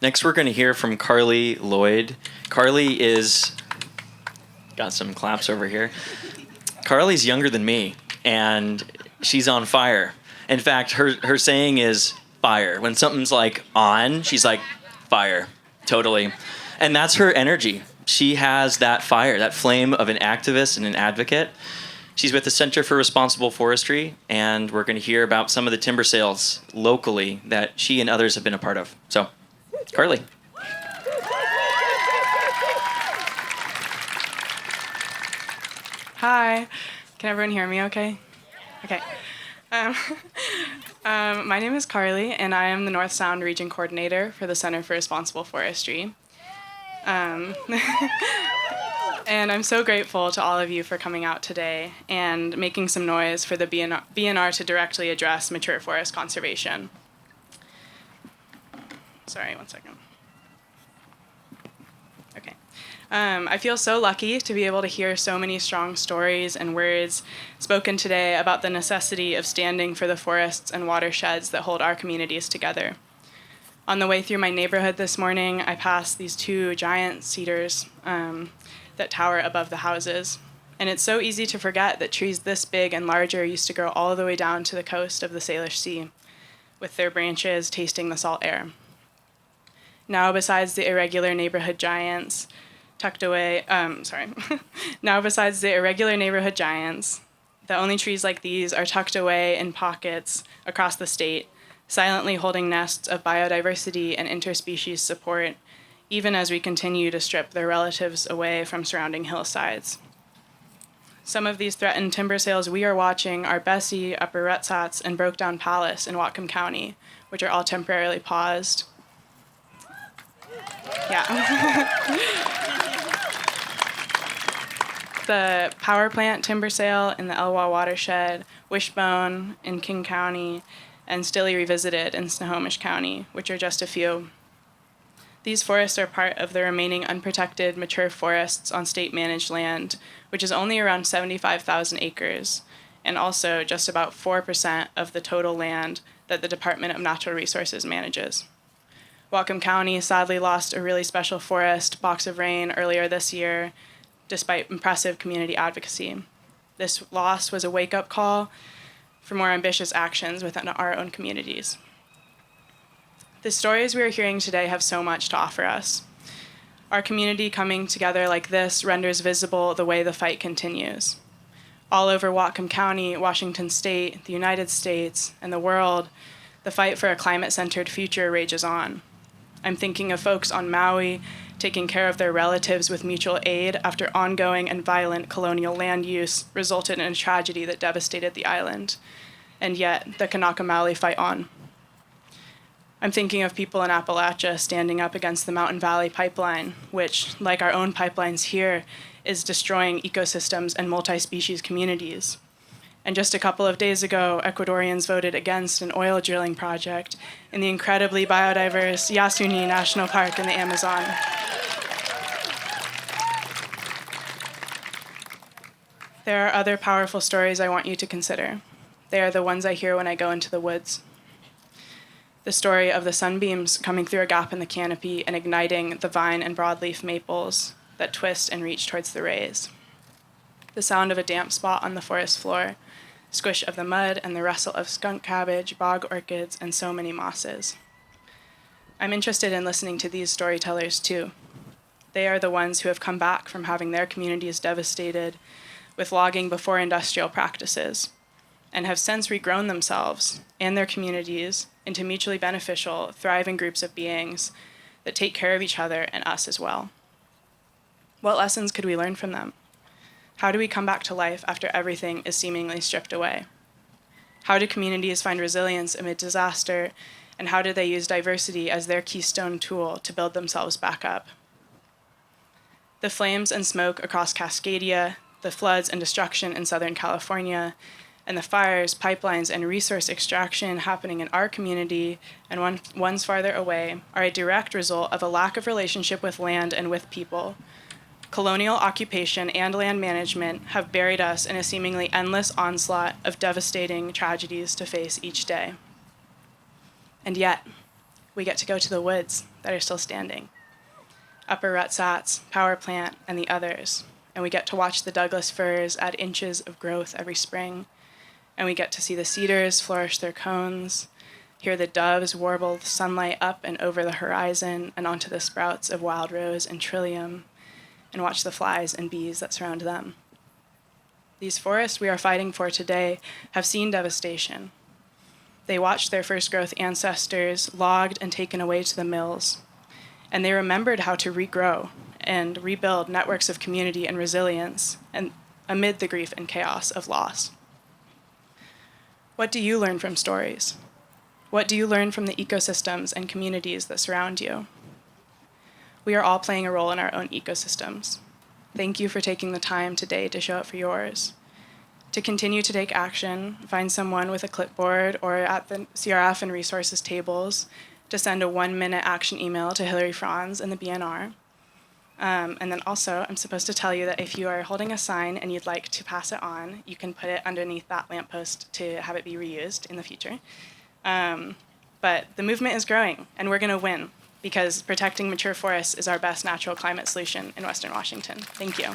Next, we're going to hear from Carly Loyd. Carly is, got some claps over here. Carly's younger than me, and she's on fire. In fact, her saying is fire. When something's like on, she's like, fire, totally. And that's her energy. She has that fire, that flame of an activist and an advocate. She's with the Center for Responsible Forestry, and we're going to hear about some of the timber sales locally that she and others have been a part of. So, Carly. Hi. Can everyone hear me okay? Okay. My name is Carly, and I am the North Sound Region Coordinator for the Center for Responsible Forestry. And I'm so grateful to all of you for coming out today and making some noise for the BNR to directly address mature forest conservation. Sorry, one second. Okay. I feel so lucky to be able to hear so many strong stories and words spoken today about the necessity of standing for the forests and watersheds that hold our communities together. On the way through my neighborhood this morning, I passed these two giant cedars that tower above the houses. And it's so easy to forget that trees this big and larger used to grow all the way down to the coast of the Salish Sea, with their branches tasting the salt air. Now, besides the irregular neighborhood giants now besides the irregular neighborhood giants, the only trees like these are tucked away in pockets across the state, silently holding nests of biodiversity and interspecies support, even as we continue to strip their relatives away from surrounding hillsides. Some of these threatened timber sales we are watching are Bessie, Upper Retsats, and Broke Down Palace in Whatcom County, which are all temporarily paused. Yeah. The power plant timber sale in the Elwha watershed, Wishbone in King County, and Stilley Revisited in Snohomish County, which are just a few. These forests are part of the remaining unprotected mature forests on state-managed land, which is only around 75,000 acres, and also just about 4% of the total land that the Department of Natural Resources manages. Whatcom County sadly lost a really special forest, Box of Rain, earlier this year, despite impressive community advocacy. This loss was a wake-up call for more ambitious actions within our own communities. The stories we are hearing today have so much to offer us. Our community coming together like this renders visible the way the fight continues. All over Whatcom County, Washington State, the United States, and the world, the fight for a climate-centered future rages on. I'm thinking of folks on Maui taking care of their relatives with mutual aid after ongoing and violent colonial land use resulted in a tragedy that devastated the island. And yet, the Kanaka Maoli fight on. I'm thinking of people in Appalachia standing up against the Mountain Valley Pipeline, which, like our own pipelines here, is destroying ecosystems and multi-species communities. And just a couple of days ago, Ecuadorians voted against an oil drilling project in the incredibly biodiverse Yasuni National Park in the Amazon. There are other powerful stories I want you to consider. They are the ones I hear when I go into the woods. The story of the sunbeams coming through a gap in the canopy and igniting the vine and broadleaf maples that twist and reach towards the rays. The sound of a damp spot on the forest floor, squish of the mud, and the rustle of skunk cabbage, bog orchids, and so many mosses. I'm interested in listening to these storytellers too. They are the ones who have come back from having their communities devastated with logging before industrial practices, and have since regrown themselves and their communities into mutually beneficial, thriving groups of beings that take care of each other and us as well. What lessons could we learn from them? How do we come back to life after everything is seemingly stripped away? How do communities find resilience amid disaster, and how do they use diversity as their keystone tool to build themselves back up? The flames and smoke across Cascadia, the floods and destruction in Southern California, and the fires, pipelines, and resource extraction happening in our community and ones farther away are a direct result of a lack of relationship with land and with people. Colonial occupation and land management have buried us in a seemingly endless onslaught of devastating tragedies to face each day. And yet, we get to go to the woods, that are still standing. Upper Rutsats, Power Plant, and the others. And we get to watch the Douglas firs add inches of growth every spring. And we get to see the cedars flourish their cones, hear the doves warble the sunlight up and over the horizon and onto the sprouts of wild rose and trillium, and watch the flies and bees that surround them. These forests we are fighting for today have seen devastation. They watched their first growth ancestors logged and taken away to the mills, and they remembered how to regrow and rebuild networks of community and resilience and amid the grief and chaos of loss. What do you learn from stories? What do you learn from the ecosystems and communities that surround you? We are all playing a role in our own ecosystems. Thank you for taking the time today to show up for yours. To continue to take action, find someone with a clipboard or at the CRF and resources tables to send a 1-minute action email to Hillary Franz and the BNR. And then also, I'm supposed to tell you that if you are holding a sign and you'd like to pass it on, you can put it underneath that lamppost to have it be reused in the future. But the movement is growing, and we're going to win, because protecting mature forests is our best natural climate solution in Western Washington. Thank you.